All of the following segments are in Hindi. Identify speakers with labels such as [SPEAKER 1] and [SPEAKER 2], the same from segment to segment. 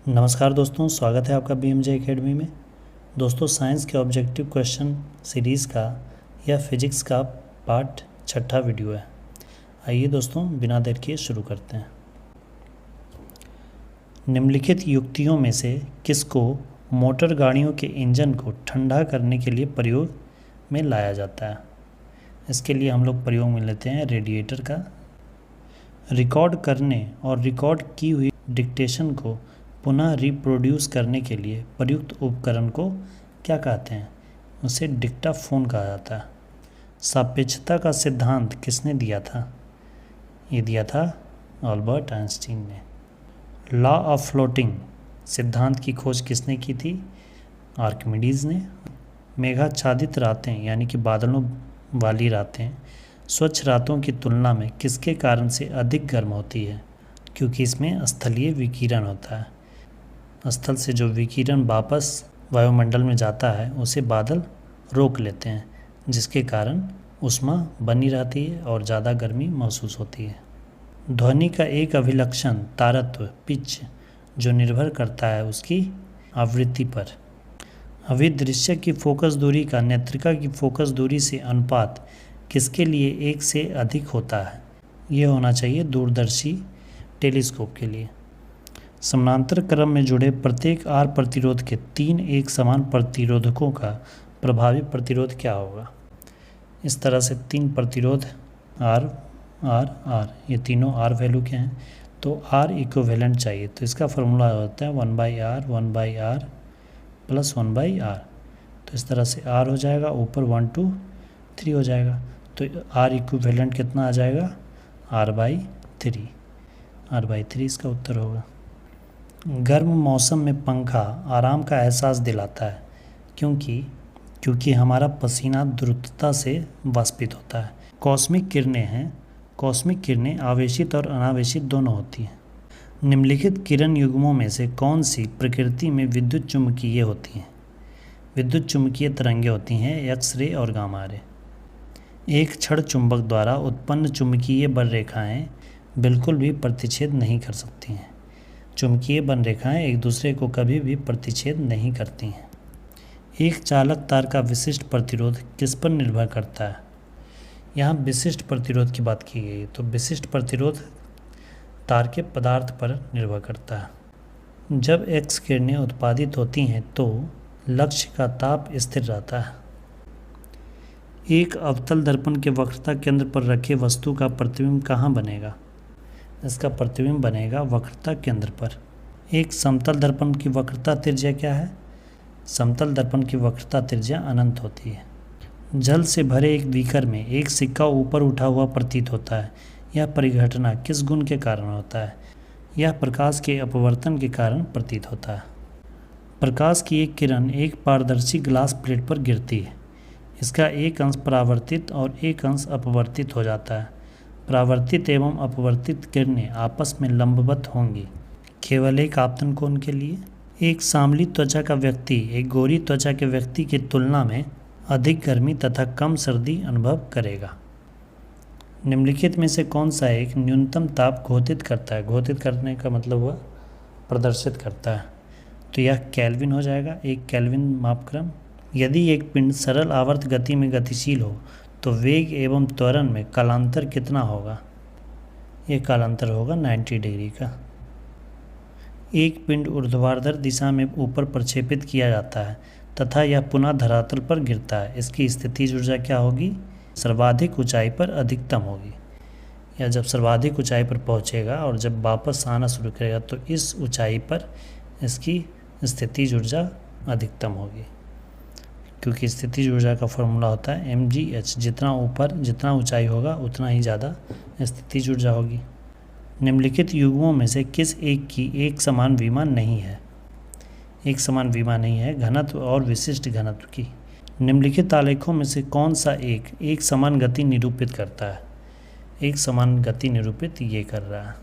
[SPEAKER 1] नमस्कार दोस्तों, स्वागत है आपका BMJ एकेडमी में। दोस्तों, साइंस के ऑब्जेक्टिव क्वेश्चन सीरीज़ का यह फिजिक्स का पार्ट 6 वीडियो है। आइए दोस्तों, बिना देर किए शुरू करते हैं। निम्नलिखित युक्तियों में से किसको मोटर गाड़ियों के इंजन को ठंडा करने के लिए प्रयोग में लाया जाता है? इसके लिए हम लोग प्रयोग में लेते हैं रेडिएटर का। रिकॉर्ड करने और रिकॉर्ड की हुई डिक्टेशन को पुनः रिप्रोड्यूस करने के लिए प्रयुक्त उपकरण को क्या कहते हैं? उसे डिक्टाफोन कहा जाता है। सापेक्षता का सिद्धांत किसने दिया था? ये दिया था अल्बर्ट आइंस्टीन ने। लॉ ऑफ फ्लोटिंग सिद्धांत की खोज किसने की थी? आर्किमिडीज ने। मेघाच्छादित रातें यानी कि बादलों वाली रातें स्वच्छ रातों की तुलना में किसके कारण से अधिक गर्म होती है? क्योंकि इसमें स्थलीय विकिरण होता है। स्थल से जो विकिरण वापस वायुमंडल में जाता है उसे बादल रोक लेते हैं, जिसके कारण ऊष्मा बनी रहती है और ज़्यादा गर्मी महसूस होती है। ध्वनि का एक अभिलक्षण तारत्व पिच जो निर्भर करता है उसकी आवृत्ति पर। अभिदृश्य की फोकस दूरी का नेत्रिका की फोकस दूरी से अनुपात किसके लिए 1 से अधिक होता है? यह होना चाहिए दूरदर्शी टेलीस्कोप के लिए। समानांतर क्रम में जुड़े प्रत्येक R प्रतिरोध के 3 एक समान प्रतिरोधकों का प्रभावी प्रतिरोध क्या होगा? इस तरह से 3 प्रतिरोध R R R, ये तीनों R वैल्यू के हैं, तो R इक्विवेलेंट चाहिए। तो इसका फॉर्मूला होता है 1/R 1/R प्लस 1/R। तो इस तरह से R हो जाएगा, ऊपर 1 2 3 हो जाएगा। तो R इक्विवेलेंट कितना आ जाएगा? R/3। R/3 इसका उत्तर होगा। गर्म मौसम में पंखा आराम का एहसास दिलाता है क्योंकि हमारा पसीना द्रुतता से वाष्पित होता है। कॉस्मिक किरणें आवेशित और अनावेशित दोनों होती हैं। निम्नलिखित किरण युग्मों में से कौन सी प्रकृति में विद्युत चुम्बकीय होती हैं? विद्युत चुम्बकीय तरंगें होती हैं एक्स-रे और गामा रे। एक क्षण चुंबक द्वारा उत्पन्न चुम्बकीय बल रेखाएं बिल्कुल भी प्रतिच्छेद नहीं कर सकती हैं। चुंबकीय बल रेखाएं एक दूसरे को कभी भी प्रतिच्छेद नहीं करती हैं। एक चालक तार का विशिष्ट प्रतिरोध किस पर निर्भर करता है? यहाँ विशिष्ट प्रतिरोध की बात की गई है, तो विशिष्ट प्रतिरोध तार के पदार्थ पर निर्भर करता है। जब एक्स किरणें उत्पादित होती हैं तो लक्ष्य का ताप स्थिर रहता है। एक अवतल दर्पण के वक्रता केंद्र पर रखे वस्तु का प्रतिबिंब कहाँ बनेगा? इसका प्रतिबिंब बनेगा वक्रता केंद्र पर। एक समतल दर्पण की वक्रता त्रिज्या क्या है? समतल दर्पण की वक्रता त्रिज्या अनंत होती है। जल से भरे एक बीकर में एक सिक्का ऊपर उठा हुआ प्रतीत होता है। यह परिघटना किस गुण के कारण होता है? यह प्रकाश के अपवर्तन के कारण प्रतीत होता है। प्रकाश की एक किरण एक पारदर्शी ग्लास प्लेट पर गिरती है। इसका एक अंश परावर्तित और एक अंश अपवर्तित हो जाता है। परावर्तित एवं अपवर्तित किरणें आपस में लंबवत होंगी केवल एक आपतन कोण के लिए। एक सांवली त्वचा का व्यक्ति एक गोरी त्वचा के व्यक्ति की तुलना में अधिक गर्मी तथा कम सर्दी अनुभव करेगा। निम्नलिखित में से कौन सा एक न्यूनतम ताप घोषित करता है? घोषित करने का मतलब हुआ प्रदर्शित करता है, तो यह केल्विन हो जाएगा। एक केल्विन मापक्रम। यदि एक पिंड सरल आवर्त गति में गतिशील हो तो वेग एवं त्वरण में कालांतर कितना होगा? ये कालांतर होगा 90 डिग्री का। एक पिंड ऊर्ध्वाधर दिशा में ऊपर प्रक्षेपित किया जाता है तथा यह पुनः धरातल पर गिरता है। इसकी स्थितिज ऊर्जा क्या होगी? सर्वाधिक ऊंचाई पर अधिकतम होगी। या जब सर्वाधिक ऊंचाई पर पहुंचेगा और जब वापस आना शुरू करेगा तो इस ऊंचाई पर इसकी स्थितिज ऊर्जा अधिकतम होगी, क्योंकि स्थितिज ऊर्जा का फॉर्मूला होता है mgh। जितना ऊंचाई होगा उतना ही ज़्यादा स्थितिज ऊर्जा होगी। निम्नलिखित युग्मों में से किस एक की एक समान विमा नहीं है? एक समान विमा नहीं है घनत्व और विशिष्ट घनत्व की। निम्नलिखित आलेखों में से कौन सा एक समान गति निरूपित करता है? एक समान गति निरूपित ये कर रहा है।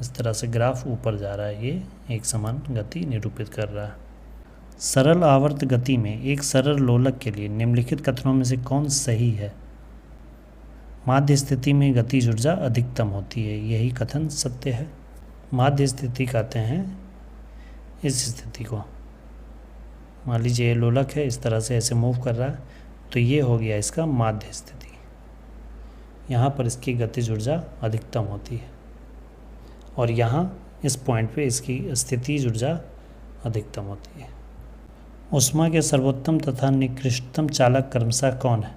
[SPEAKER 1] इस तरह से ग्राफ ऊपर जा रहा है, ये एक समान गति निरूपित कर रहा है। सरल आवर्त गति में एक सरल लोलक के लिए निम्नलिखित कथनों में से कौन सही है? माध्य स्थिति में गतिज ऊर्जा अधिकतम होती है, यही कथन सत्य है। माध्य स्थिति कहते हैं इस स्थिति को, मान लीजिए ये लोलक है, इस तरह से ऐसे मूव कर रहा है, तो ये हो गया इसका माध्य स्थिति। यहाँ पर इसकी गतिज ऊर्जा अधिकतम होती है और यहाँ इस पॉइंट पे इसकी स्थितिज ऊर्जा अधिकतम होती है। ऊष्मा के सर्वोत्तम तथा निकृष्टतम चालक क्रमशः कौन है?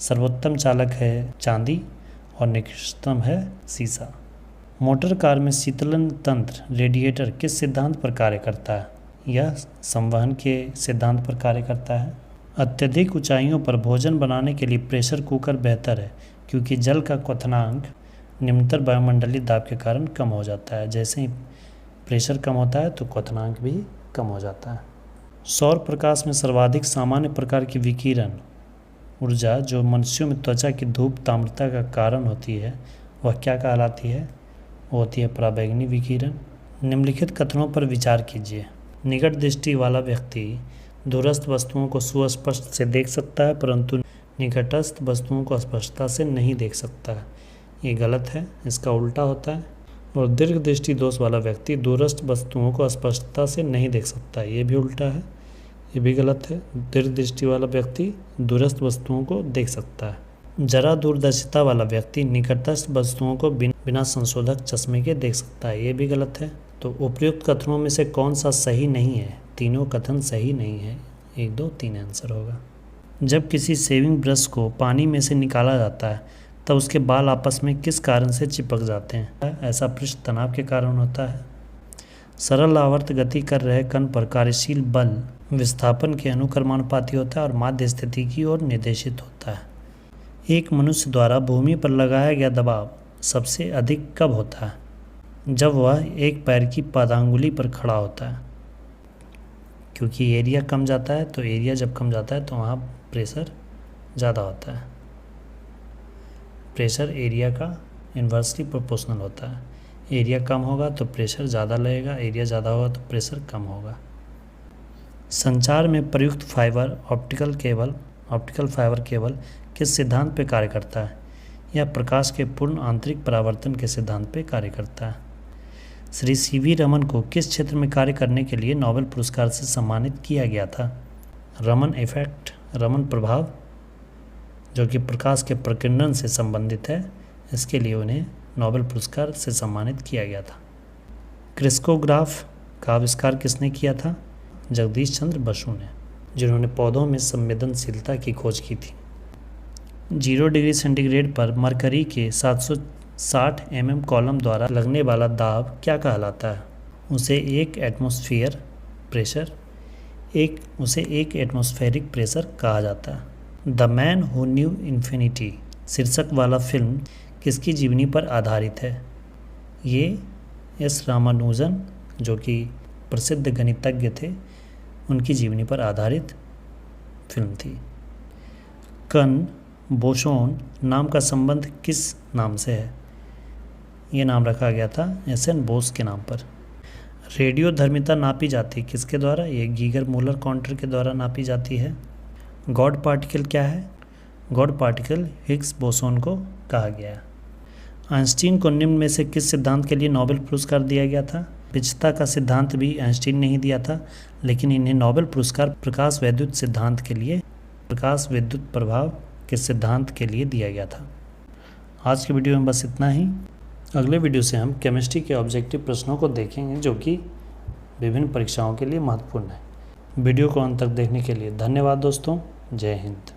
[SPEAKER 1] सर्वोत्तम चालक है चांदी और निकृष्टतम है सीसा। मोटर कार में शीतलन तंत्र रेडिएटर किस सिद्धांत पर कार्य करता है? यह संवहन के सिद्धांत पर कार्य करता है। अत्यधिक ऊंचाइयों पर भोजन बनाने के लिए प्रेशर कुकर बेहतर है क्योंकि जल का क्वथनांक निम्नतर वायुमंडलीय दाब के कारण कम हो जाता है। जैसे ही प्रेशर कम होता है तो क्वथनांक भी कम हो जाता है। सौर प्रकाश में सर्वाधिक सामान्य प्रकार की विकिरण ऊर्जा जो मनुष्यों में त्वचा की धूप ताम्रता का कारण होती है वह क्या कहलाती है? वो होती है पराबैंगनी विकिरण। निम्नलिखित कथनों पर विचार कीजिए। निकट दृष्टि वाला व्यक्ति दूरस्थ वस्तुओं को सुस्पष्ट से देख सकता है परंतु निकटस्थ वस्तुओं को स्पष्टता से नहीं देख सकता है। ये गलत है, इसका उल्टा होता है। और दीर्घ दृष्टि दोष वाला व्यक्ति दूरस्थ वस्तुओं को स्पष्टता से नहीं देख सकता है, ये भी उल्टा है, ये भी गलत है। दीर्घ दृष्टि वाला व्यक्ति दूरस्थ वस्तुओं को देख सकता है। जरा दूरदर्शिता वाला व्यक्ति निकटस्थ वस्तुओं को बिना संशोधक चश्मे के देख सकता है, ये भी गलत है। तो उपयुक्त कथनों में से कौन सा सही नहीं है? तीनों कथन सही नहीं है, 1, 2, 3 आंसर होगा। जब किसी शेविंग ब्रश को पानी में से निकाला जाता है तब उसके बाल आपस में किस कारण से चिपक जाते हैं? ऐसा पृष्ठ तनाव के कारण होता है। सरल आवर्त गति कर रहे कण पर कार्यशील बल विस्थापन के अनुक्रमानुपाती होता है और माध्य स्थिति की ओर निर्देशित होता है। एक मनुष्य द्वारा भूमि पर लगाया गया दबाव सबसे अधिक कब होता है? जब वह एक पैर की पादांगुली पर खड़ा होता है, क्योंकि एरिया कम जाता है, तो एरिया जब कम जाता है तो वहाँ प्रेशर ज़्यादा होता है। प्रेशर एरिया का इन्वर्सली प्रोपोर्शनल होता है। एरिया कम होगा तो प्रेशर ज़्यादा लगेगा, एरिया ज़्यादा होगा तो प्रेशर कम होगा। संचार में प्रयुक्त फाइबर ऑप्टिकल फाइबर केबल किस सिद्धांत पर कार्य करता है? यह प्रकाश के पूर्ण आंतरिक परावर्तन के सिद्धांत पर कार्य करता है। श्री CV रमन को किस क्षेत्र में कार्य करने के लिए नोबेल पुरस्कार से सम्मानित किया गया था? रमन इफेक्ट, रमन प्रभाव, जो कि प्रकाश के प्रकीर्णन से संबंधित है, इसके लिए उन्हें नोबेल पुरस्कार से सम्मानित किया गया था। क्रिस्कोग्राफ का आविष्कार किसने किया था? जगदीश चंद्र बसु ने, जिन्होंने पौधों में संवेदनशीलता की खोज की थी। 0 डिग्री सेंटीग्रेड पर मरकरी के 760 mm कॉलम द्वारा लगने वाला दाब क्या कहलाता है? उसे एक एटमॉस्फेरिक प्रेशर कहा जाता है। The man who new infinity शीर्षक वाला फिल्म किसकी जीवनी पर आधारित है? ये एस रामानुजन, जो कि प्रसिद्ध गणितज्ञ थे, उनकी जीवनी पर आधारित फिल्म थी। कण बोसोन नाम का संबंध किस नाम से है? ये नाम रखा गया था SN बोस के नाम पर। रेडियोधर्मिता नापी जाती किसके द्वारा? ये गीगर मूलर काउंटर के द्वारा नापी जाती है। गॉड पार्टिकल क्या है? गॉड पार्टिकल हिग्स बोसोन को कहा गया है। आइंस्टीन को निम्न में से किस सिद्धांत के लिए नोबेल पुरस्कार दिया गया था? विचित्रता का सिद्धांत भी आइंस्टीन ने ही दिया था, लेकिन इन्हें नोबेल पुरस्कार प्रकाश विद्युत सिद्धांत के लिए, प्रकाश विद्युत प्रभाव के सिद्धांत के लिए दिया गया था। आज की वीडियो में बस इतना ही। अगले वीडियो से हम केमिस्ट्री के ऑब्जेक्टिव प्रश्नों को देखेंगे जो कि विभिन्न परीक्षाओं के लिए महत्वपूर्ण है। वीडियो को अंत तक देखने के लिए धन्यवाद दोस्तों। जय हिंद।